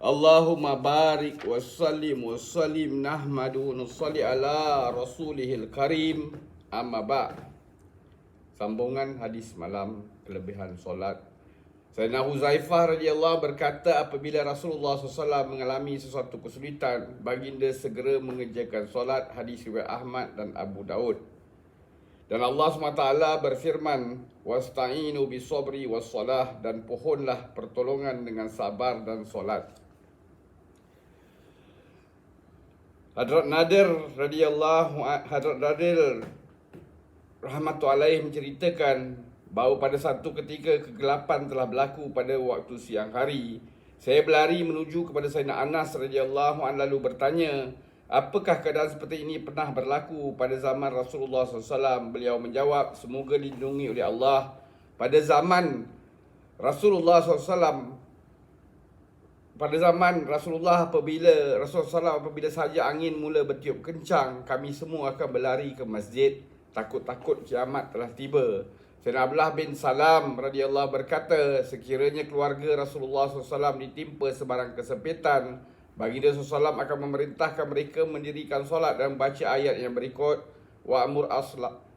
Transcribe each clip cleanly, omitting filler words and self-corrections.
Allahumma barik wa sallim nahmadu nusalli ala rasulihil karim. Amma ba'. Sambungan hadis malam kelebihan solat. Sayyidina Huzaifah radhiyallahu berkata, apabila Rasulullah SAW mengalami sesuatu kesulitan, baginda segera mengerjakan solat. Hadis riwayat Ahmad dan Abu Daud. Dan Allah SWT berfirman, wasta'inu bisabri wassalah, dan pohonlah pertolongan dengan sabar dan solat. Hadrat Nadir rahmatullahi alaih menceritakan bahawa pada satu ketika kegelapan telah berlaku pada waktu siang hari. Saya berlari menuju kepada Sayyidina Anas radhiyallahu anhu lalu bertanya, apakah keadaan seperti ini pernah berlaku pada zaman Rasulullah SAW? Beliau menjawab, semoga dilindungi oleh Allah. Pada zaman Rasulullah SAW, apabila saja angin mula bertiup kencang, kami semua akan berlari ke masjid, takut-takut kiamat telah tiba. Sayyidina Abdullah bin Salam radhiyallahu berkata, sekiranya keluarga Rasulullah SAW ditimpa sebarang kesempitan, baginda SAW akan memerintahkan mereka mendirikan solat dan baca ayat yang berikut, wa'mur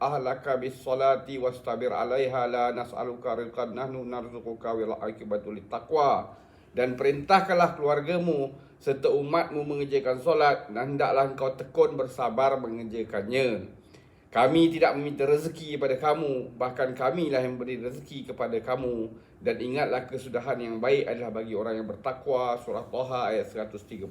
ahlaka bis solati wastabir 'alaiha la nas'aluka rizqan nahnu narzuquka wal 'aqibatu littaqwa. Dan perintahkanlah keluargamu serta umatmu mengerjakan solat, dan hendaklah engkau tekun bersabar mengerjakannya. Kami tidak meminta rezeki kepada kamu, bahkan kamilah yang beri rezeki kepada kamu. Dan ingatlah kesudahan yang baik adalah bagi orang yang bertakwa. Surah Taha ayat 132.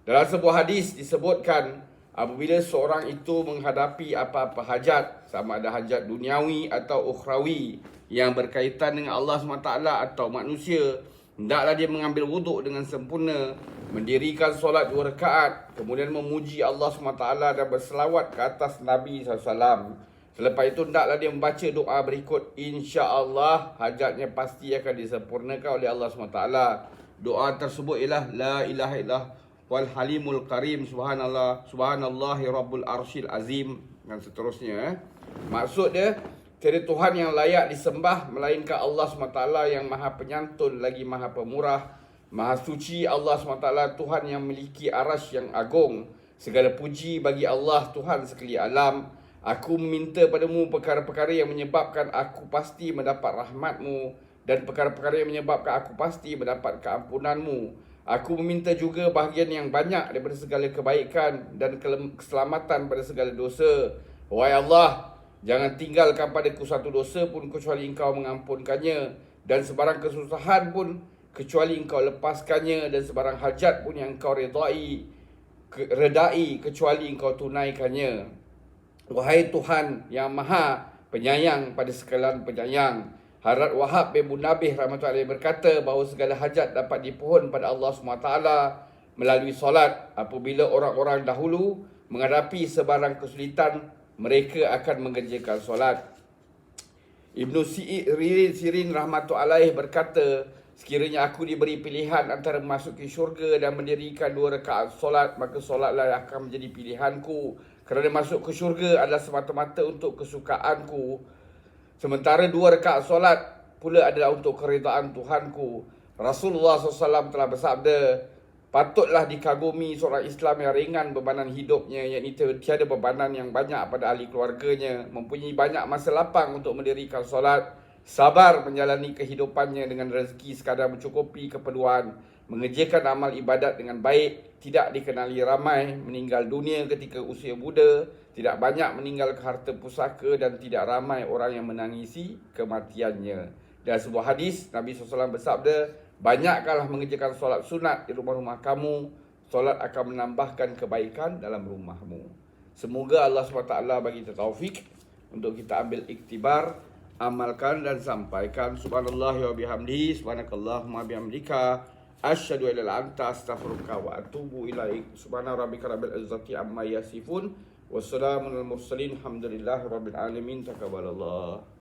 Dalam sebuah hadis disebutkan, apabila seorang itu menghadapi apa-apa hajat, sama ada hajat duniawi atau ukhrawi yang berkaitan dengan Allah SWT atau manusia, hendaklah dia mengambil wuduk dengan sempurna, mendirikan solat 2 rakaat, kemudian memuji Allah SWT dan berselawat ke atas Nabi SAW. Selepas itu hendaklah dia membaca doa berikut, insya-Allah hajatnya pasti akan disempurnakan oleh Allah SWT. Doa tersebut ialah la ilaha illallah wal halimul karim, subhanallahi rabbul arsyil azim, dan seterusnya. Maksud dia, tiada Tuhan yang layak disembah melainkan Allah SWT yang maha penyantun lagi maha pemurah. Maha suci Allah SWT, Tuhan yang memiliki arasy yang agung. Segala puji bagi Allah, Tuhan sekali alam. Aku meminta padamu perkara-perkara yang menyebabkan aku pasti mendapat rahmat-Mu, dan perkara-perkara yang menyebabkan aku pasti mendapat keampunan-Mu. Aku meminta juga bahagian yang banyak daripada segala kebaikan dan keselamatan pada segala dosa. Wahai Allah, jangan tinggalkan padaku satu dosa pun kecuali Engkau mengampunkannya, dan sebarang kesusahan pun kecuali Engkau lepaskannya, dan sebarang hajat pun yang Engkau redai kecuali Engkau tunaikannya. Wahai Tuhan yang maha penyayang pada sekalian penyayang. Hadrat Wahab bin Munabih rahmatullahi berkata bahawa segala hajat dapat dipohon pada Allah SWT melalui solat. Apabila orang-orang dahulu menghadapi sebarang kesulitan, mereka akan mengerjakan solat. Ibnu Sirin rahmatullahi berkata, sekiranya aku diberi pilihan antara memasuki syurga dan mendirikan 2 rakaat solat, maka solatlah yang akan menjadi pilihanku, kerana masuk ke syurga adalah semata-mata untuk kesukaanku, sementara 2 rakaat solat pula adalah untuk keridaan Tuhanku. Rasulullah SAW telah bersabda, patutlah dikagumi seorang Islam yang ringan bebanan hidupnya, iaitu tiada bebanan yang banyak pada ahli keluarganya, mempunyai banyak masa lapang untuk mendirikan solat, sabar menjalani kehidupannya dengan rezeki sekadar mencukupi keperluan, mengerjakan amal ibadat dengan baik, tidak dikenali ramai, meninggal dunia ketika usia muda, tidak banyak meninggalkan harta pusaka, dan tidak ramai orang yang menangisi kematiannya. Dalam sebuah hadis, Nabi SAW bersabda, banyakkanlah mengerjakan solat sunat di rumah-rumah kamu, solat akan menambahkan kebaikan dalam rumahmu. Semoga Allah SWT bagi kita taufik untuk kita ambil iktibar, amalkan dan sampaikan. Subhanallah wa bihamdihi, subhanakallahumma bihamdika, asyhadu an la ilaha illa anta, astaghfiruka wa atubu ilaik. Subhana rabbika rabbil izzati amma yasifun, wassalamun alal mursalin, alhamdulillahi rabbil alamin. Taqabbalallah.